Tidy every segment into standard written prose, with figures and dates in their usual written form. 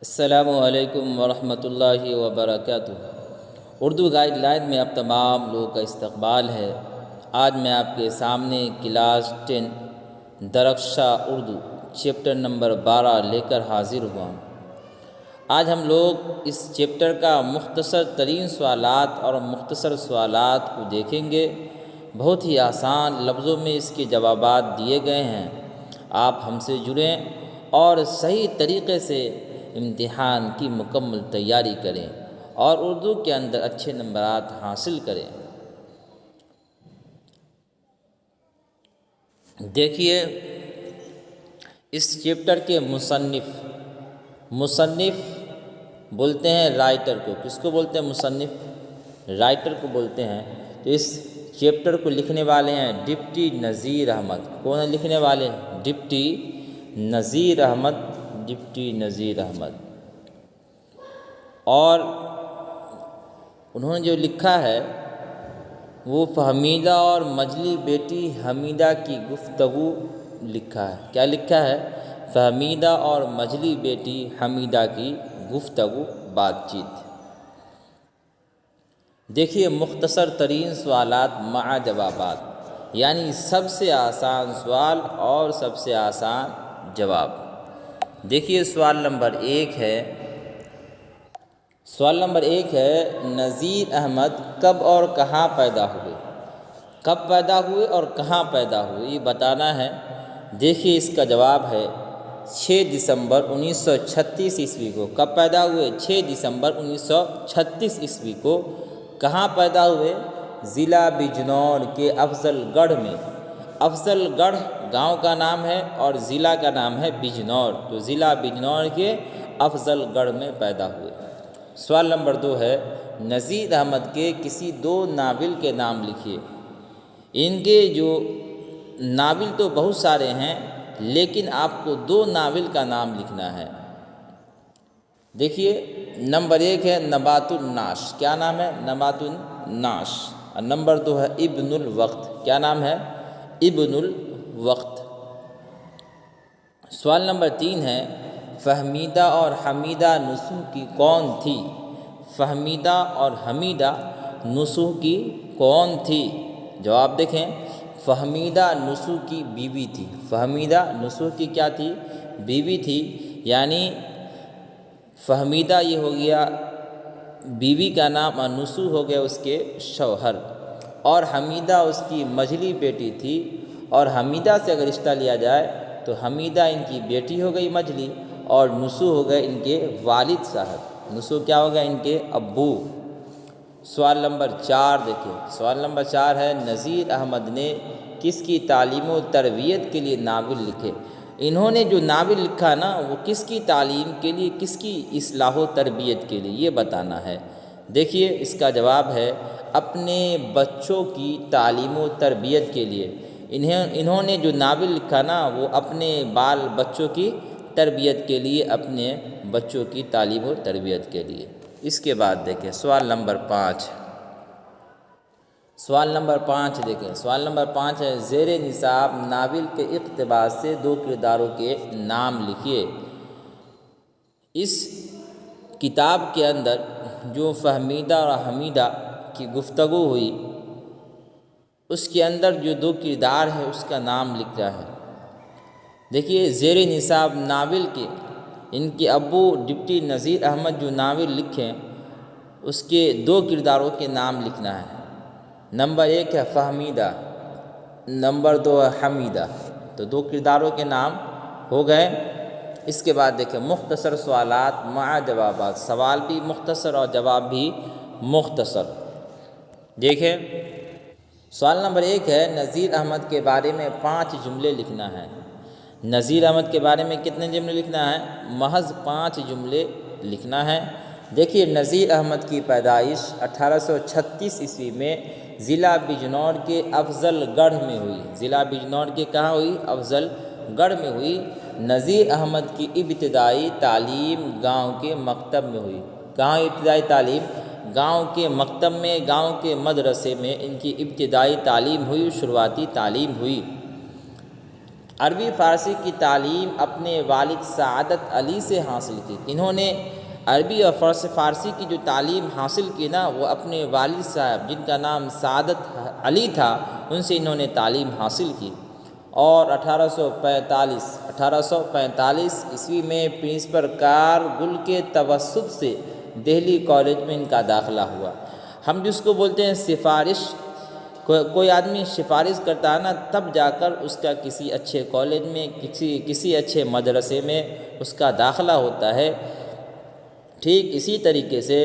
السلام علیکم ورحمۃ اللہ وبرکاتہ۔ اردو گائیڈ لائن میں آپ تمام لوگوں کا استقبال ہے۔ آج میں آپ کے سامنے کلاس 10 درخشاں اردو چیپٹر نمبر 12 لے کر حاضر ہوا ہوں۔ آج ہم لوگ اس چیپٹر کا مختصر ترین سوالات اور مختصر سوالات کو دیکھیں گے۔ بہت ہی آسان لفظوں میں اس کے جوابات دیے گئے ہیں۔ آپ ہم سے جڑیں اور صحیح طریقے سے امتحان کی مکمل تیاری کریں اور اردو کے اندر اچھے نمبرات حاصل کریں۔ دیکھیے، اس چیپٹر کے مصنف بولتے ہیں رائٹر کو۔ کس کو بولتے ہیں؟ مصنف رائٹر کو بولتے ہیں۔ تو اس چیپٹر کو لکھنے والے ہیں ڈپٹی نذیر احمد۔ کون ہیں لکھنے والے؟ ڈپٹی نذیر احمد۔ اور انہوں نے جو لکھا ہے وہ فہمیدہ اور مجلی بیٹی حمیدہ کی گفتگو لکھا ہے۔ کیا لکھا ہے؟ فہمیدہ اور مجلی بیٹی حمیدہ کی گفتگو بات چیت۔ دیکھیے، مختصر ترین سوالات مع جوابات، یعنی سب سے آسان سوال اور سب سے آسان جواب۔ دیکھیے، سوال نمبر ایک ہے نذیر احمد کب اور کہاں پیدا ہوئے؟ کب پیدا ہوئے اور کہاں پیدا ہوئے یہ بتانا ہے۔ دیکھیے، اس کا جواب ہے 6 دسمبر 1936 عیسوی کو۔ کب پیدا ہوئے؟ 6 دسمبر 1936 عیسوی کو۔ کہاں پیدا ہوئے؟ ضلع بجنور کے افضل گڑھ میں۔ افضل گڑھ گاؤں کا نام ہے اور ضلع کا نام ہے بجنور، تو ضلع بجنور کے افضل گڑھ میں پیدا ہوئے۔ سوال نمبر 2 ہے نذیر احمد کے کسی 2 ناول کے نام لکھیے۔ ان کے جو ناول تو بہت سارے ہیں، لیکن آپ کو 2 ناول کا نام لکھنا ہے۔ دیکھیے، نمبر 1 ہے نبات الناش۔ کیا نام ہے؟ نبات الناش۔ اور نمبر 2 ہے ابن الوقت۔ کیا نام ہے؟ ابن الوقت۔ سوال نمبر 3 ہے فہمیدہ اور حمیدہ نسوح کی کون تھی؟ فہمیدہ اور حمیدہ نسوح کی کون تھی؟ جواب دیکھیں، فہمیدہ نسوح کی بیوی تھی۔ فہمیدہ نسوح کی کیا تھی؟ بیوی تھی، یعنی فہمیدہ یہ ہو گیا بیوی کا نام اور نسوح ہو گیا اس کے شوہر، اور حمیدہ اس کی مجلی بیٹی تھی۔ اور حمیدہ سے اگر رشتہ لیا جائے تو حمیدہ ان کی بیٹی ہو گئی مجلی، اور نسوح ہو گئے ان کے والد صاحب۔ نسوح کیا ہو گیا؟ ان کے ابو۔ سوال نمبر 4 دیکھیں۔ سوال نمبر 4 ہے نذیر احمد نے کس کی تعلیم و تربیت کے لیے ناول لکھے؟ انہوں نے جو ناول لکھا نا، وہ کس کی تعلیم کے لیے، کس کی اصلاح و تربیت کے لیے، یہ بتانا ہے۔ دیکھیے، اس کا جواب ہے اپنے بچوں کی تعلیم و تربیت کے لیے۔ انہوں نے جو ناول لکھا نا، وہ اپنے بال بچوں کی تربیت کے لیے، اپنے بچوں کی تعلیم و تربیت کے لیے۔ اس کے بعد دیکھیں سوال نمبر 5۔ سوال نمبر 5 دیکھیں۔ سوال نمبر 5 ہے زیر نصاب ناول کے اقتباس سے 2 کرداروں کے نام لکھیے۔ اس کتاب کے اندر جو فہمیدہ اور حمیدہ کی گفتگو ہوئی، اس کے اندر جو 2 کردار ہیں اس کا نام لکھ رہا ہے۔ دیکھیے، زیر نصاب ناول کے ان کے ابو ڈپٹی نذیر احمد جو ناول لکھیں، اس کے 2 کرداروں کے نام لکھنا ہے۔ نمبر 1 ہے فہمیدہ، نمبر 2 ہے حمیدہ۔ تو 2 کرداروں کے نام ہو گئے۔ اس کے بعد دیکھیں مختصر سوالات مع جوابات۔ سوال بھی مختصر اور جواب بھی مختصر۔ دیکھیں، سوال نمبر 1 ہے نذیر احمد کے بارے میں 5 جملے لکھنا ہے۔ نذیر احمد کے بارے میں کتنے جملے لکھنا ہے؟ محض 5 جملے لکھنا ہے۔ دیکھیے، نذیر احمد کی پیدائش 1836 عیسوی میں ضلع بجنور کے افضل گڑھ میں ہوئی۔ ضلع بجنور کے کہاں ہوئی؟ افضل گڑھ میں ہوئی۔ نذیر احمد کی ابتدائی تعلیم گاؤں کے مکتب میں ہوئی۔ کہاں ابتدائی تعلیم؟ گاؤں کے مکتب میں، گاؤں کے مدرسے میں ان کی ابتدائی تعلیم ہوئی، شروعاتی تعلیم ہوئی۔ عربی فارسی کی تعلیم اپنے والد سعادت علی سے حاصل کی۔ انہوں نے عربی اور فارسی کی جو تعلیم حاصل کی نا، وہ اپنے والد صاحب جن کا نام سعادت علی تھا، ان سے انہوں نے تعلیم حاصل کی۔ اور 1845 عیسوی میں پرنسپل کارگل کے توسط سے دہلی کالج میں ان کا داخلہ ہوا۔ ہم جس کو بولتے ہیں سفارش، کوئی آدمی سفارش کرتا ہے نا، تب جا کر اس کا کسی اچھے کالج میں، کسی اچھے مدرسے میں اس کا داخلہ ہوتا ہے۔ ٹھیک اسی طریقے سے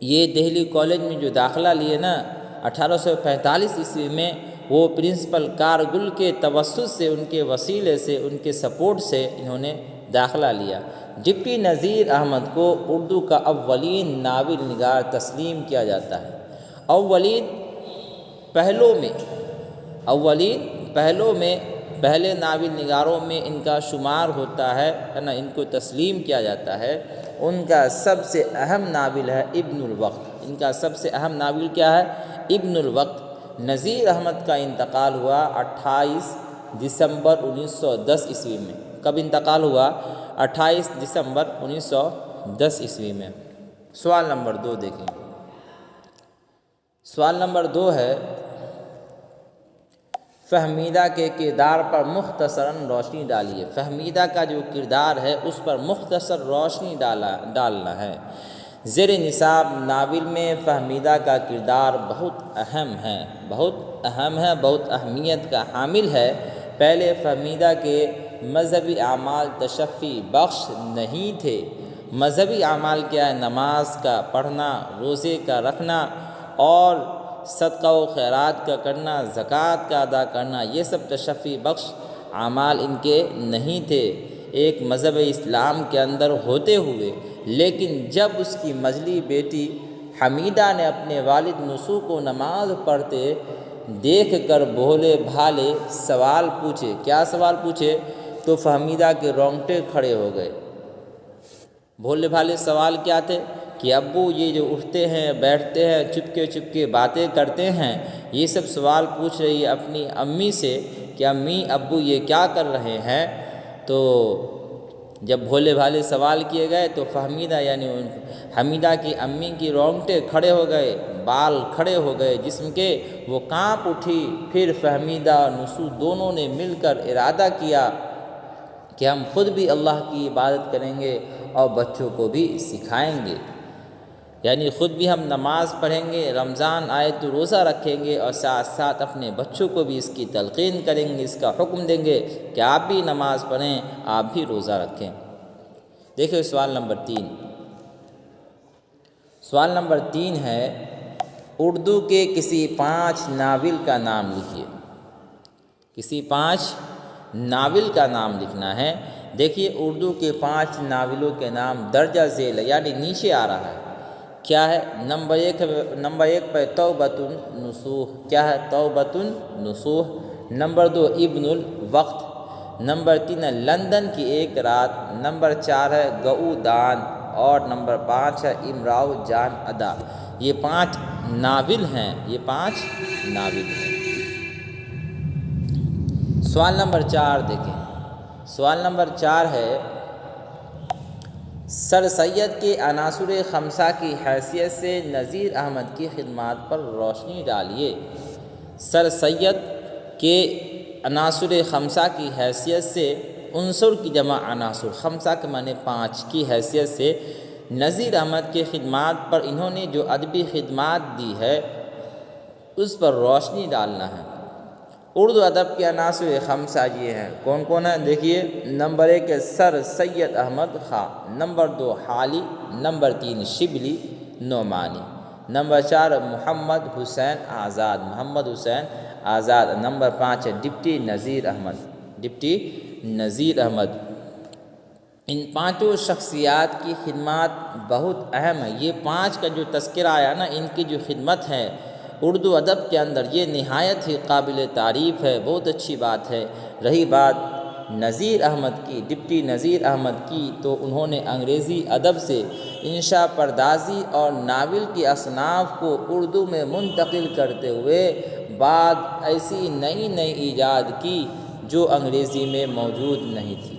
یہ دہلی کالج میں جو داخلہ لیے نا 1845 عیسوی میں، وہ پرنسپل کارگل کے توسط سے، ان کے وسیلے سے، ان کے سپورٹ سے انہوں نے داخلہ لیا۔ ڈپٹی نذیر احمد کو اردو کا اولین ناول نگار تسلیم کیا جاتا ہے۔ اولین پہلوں میں پہلے ناول نگاروں میں ان کا شمار ہوتا ہے نا، ان کو تسلیم کیا جاتا ہے۔ ان کا سب سے اہم ناول ہے ابن الوقت۔ ان کا سب سے اہم ناول کیا ہے؟ ابن الوقت۔ نذیر احمد کا انتقال ہوا 28 دسمبر 1910 عیسوی میں۔ کب انتقال ہوا؟ 28 دسمبر 1910 عیسوی میں۔ سوال نمبر 2 دیکھیں۔ سوال نمبر 2 ہے، فہمیدہ کے کردار پر مختصراً روشنی ڈالیے۔ فہمیدہ کا جو کردار ہے اس پر مختصر روشنی ڈالنا ہے۔ زیر نصاب ناول میں فہمیدہ کا کردار بہت اہم ہے، بہت اہمیت کا حامل ہے۔ پہلے فہمیدہ کے مذہبی اعمال تشفی بخش نہیں تھے۔ مذہبی اعمال کیا ہے؟ نماز کا پڑھنا، روزے کا رکھنا اور صدقہ و خیرات کا کرنا، زکوٰۃ کا ادا کرنا، یہ سب تشفی بخش اعمال ان کے نہیں تھے ایک مذہب اسلام کے اندر ہوتے ہوئے۔ لیکن جب اس کی مجلی بیٹی حمیدہ نے اپنے والد نصوح کو نماز پڑھتے دیکھ کر بھولے بھالے سوال پوچھے، کیا سوال پوچھے؟ تو فہمیدہ کے رونگٹے کھڑے ہو گئے۔ بھولے بھالے سوال کیا تھے؟ کہ ابو یہ جو اٹھتے ہیں، بیٹھتے ہیں، چپکے باتیں کرتے ہیں، یہ سب سوال پوچھ رہی ہے اپنی امی سے کہ امی ابو یہ کیا کر رہے ہیں۔ تو جب بھولے بھالے سوال کیے گئے تو فہمیدہ یعنی حمیدہ کی امی کی رونگٹے کھڑے ہو گئے، بال کھڑے ہو گئے جسم کے، وہ کانپ اٹھی۔ پھر فہمیدہ اور نصوح دونوں نے مل کر ارادہ کیا کہ ہم خود بھی اللہ کی عبادت کریں گے اور بچوں کو بھی سکھائیں گے، یعنی خود بھی ہم نماز پڑھیں گے، رمضان آئے تو روزہ رکھیں گے اور ساتھ ساتھ اپنے بچوں کو بھی اس کی تلقین کریں گے، اس کا حکم دیں گے کہ آپ بھی نماز پڑھیں، آپ بھی روزہ رکھیں۔ دیکھیں سوال نمبر 3۔ سوال نمبر 3 ہے، اردو کے کسی 5 ناول کا نام لکھیے۔ کسی 5 ناول کا نام لکھنا ہے۔ دیکھیے اردو کے 5 ناولوں کے نام درجہ ذیل یعنی نیچے آ رہا ہے۔ کیا ہے؟ نمبر 1 پہ توبۃ النصوح۔ کیا ہے؟ توبۃ النصوح۔ نمبر 2 ابن الوقت۔ نمبر 3 ہے لندن کی ایک رات۔ نمبر 4 ہے گؤدان اور نمبر 5 ہے امراؤ جان ادا۔ یہ 5 ناول ہیں، یہ 5 ناول ہیں۔ سوال نمبر 4 دیکھیں۔ سوال نمبر 4 ہے، سر سید کے عناصر خمسہ کی حیثیت سے نذیر احمد کی خدمات پر روشنی ڈالیے۔ سر سید کے عناصر خمسہ کی حیثیت سے، عنصر کی جمع عناصر، خمسہ کے معنی 5 کی حیثیت سے نذیر احمد کے خدمات پر انہوں نے جو ادبی خدمات دی ہے اس پر روشنی ڈالنا ہے۔ اردو ادب کے عناصر خمسہ یہ ہیں، کون کون ہیں؟ دیکھیے نمبر 1 ہے سر سید احمد خاں، نمبر 2 حالی، نمبر 3 شبلی نعمانی، نمبر 4 محمد حسین آزاد، نمبر 5 ہے ڈپٹی نذیر احمد۔ ان 5 شخصیات کی خدمات بہت اہم ہے۔ یہ 5 کا جو تذکرہ آیا نا، ان کی جو خدمت ہے اردو ادب کے اندر، یہ نہایت ہی قابل تعریف ہے، بہت اچھی بات ہے۔ رہی بات نذیر احمد کی، ڈپٹی نذیر احمد کی، تو انہوں نے انگریزی ادب سے انشاء پردازی اور ناول کی اصناف کو اردو میں منتقل کرتے ہوئے بعد ایسی نئی ایجاد کی جو انگریزی میں موجود نہیں تھی۔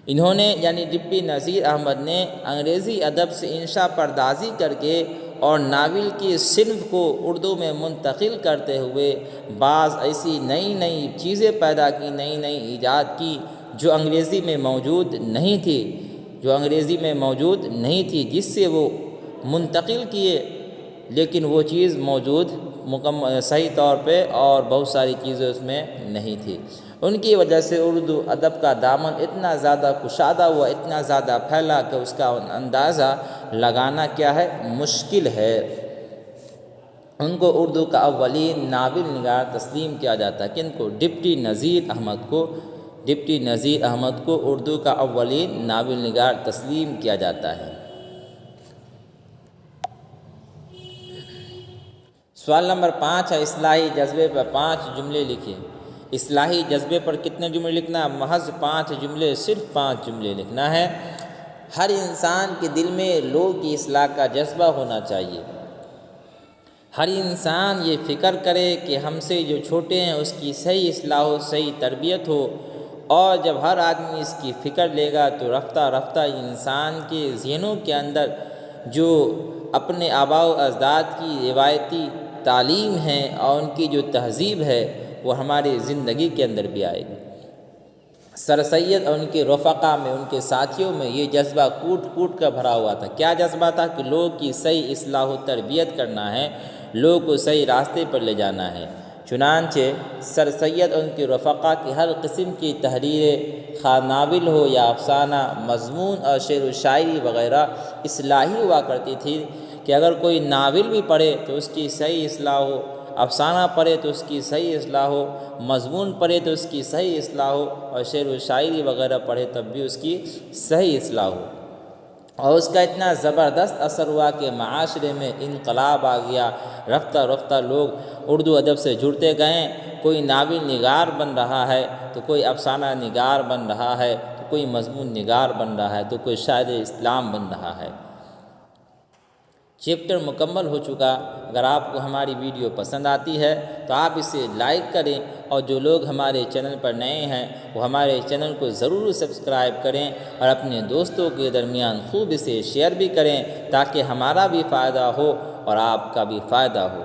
انہوں نے یعنی ڈپٹی نذیر احمد نے انگریزی ادب سے انشا پردازی کر کے اور ناول کی صنف کو اردو میں منتقل کرتے ہوئے بعض ایسی نئی نئی چیزیں پیدا کی، نئی نئی ایجاد کی جو انگریزی میں موجود نہیں تھی، جس سے وہ منتقل کیے، لیکن وہ چیز موجود صحیح طور پہ اور بہت ساری چیزیں اس میں نہیں تھی۔ ان کی وجہ سے اردو ادب کا دامن اتنا زیادہ کشادہ ہوا، اتنا زیادہ پھیلا کہ اس کا اندازہ لگانا کیا ہے، مشکل ہے۔ ان کو اردو کا اولین ناول نگار تسلیم کیا جاتا ہے۔ کن کو؟ ڈپٹی نذیر احمد کو اردو کا اولین ناول نگار تسلیم کیا جاتا ہے۔ سوال نمبر 5 ہے اصلاحی جذبے پر 5 جملے لکھیں۔ اصلاحی جذبے پر کتنے جملے لکھنا ہے؟ محض 5 جملے، صرف 5 جملے لکھنا ہے۔ ہر انسان کے دل میں لوگ کی اصلاح کا جذبہ ہونا چاہیے۔ ہر انسان یہ فکر کرے کہ ہم سے جو چھوٹے ہیں اس کی صحیح اصلاح ہو، صحیح تربیت ہو، اور جب ہر آدمی اس کی فکر لے گا تو رفتہ رفتہ انسان کے ذہنوں کے اندر جو اپنے آباء و اجداد کی روایتی تعلیم ہے اور ان کی جو تہذیب ہے وہ ہماری زندگی کے اندر بھی آئے گی۔ سر سید اور ان کے رفقا میں، ان کے ساتھیوں میں یہ جذبہ کوٹ کوٹ کر بھرا ہوا تھا۔ کیا جذبہ تھا؟ کہ لوگ کی صحیح اصلاح و تربیت کرنا ہے، لوگ کو صحیح راستے پر لے جانا ہے۔ چنانچہ سر سید اور ان کے رفقا کی ہر قسم کی تحریریں، خواہ ناول ہو یا افسانہ، مضمون اور شعر و شاعری وغیرہ اصلاحی ہوا کرتی تھی، کہ اگر کوئی ناول بھی پڑھے تو اس کی صحیح اصلاح ہو، افسانہ پڑھے تو اس کی صحیح اصلاح ہو، مضمون پڑھے تو اس کی صحیح اصلاح ہو، اور شعر و شاعری وغیرہ پڑھے تب بھی اس کی صحیح اصلاح ہو۔ اور اس کا اتنا زبردست اثر ہوا کہ معاشرے میں انقلاب آ گیا۔ رفتہ رفتہ لوگ اردو ادب سے جڑتے گئے، کوئی ناول نگار بن رہا ہے تو کوئی افسانہ نگار بن رہا ہے، تو کوئی مضمون نگار بن رہا ہے، تو کوئی شاعر اسلام بن رہا ہے۔ چیپٹر مکمل ہو چکا۔ اگر آپ کو ہماری ویڈیو پسند آتی ہے تو آپ اسے لائک کریں، اور جو لوگ ہمارے چینل پر نئے ہیں وہ ہمارے چینل کو ضرور سبسکرائب کریں، اور اپنے دوستوں کے درمیان خوب اسے شیئر بھی کریں تاکہ ہمارا بھی فائدہ ہو اور آپ کا بھی فائدہ ہو۔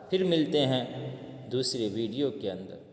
پھر ملتے ہیں دوسری ویڈیو کے اندر۔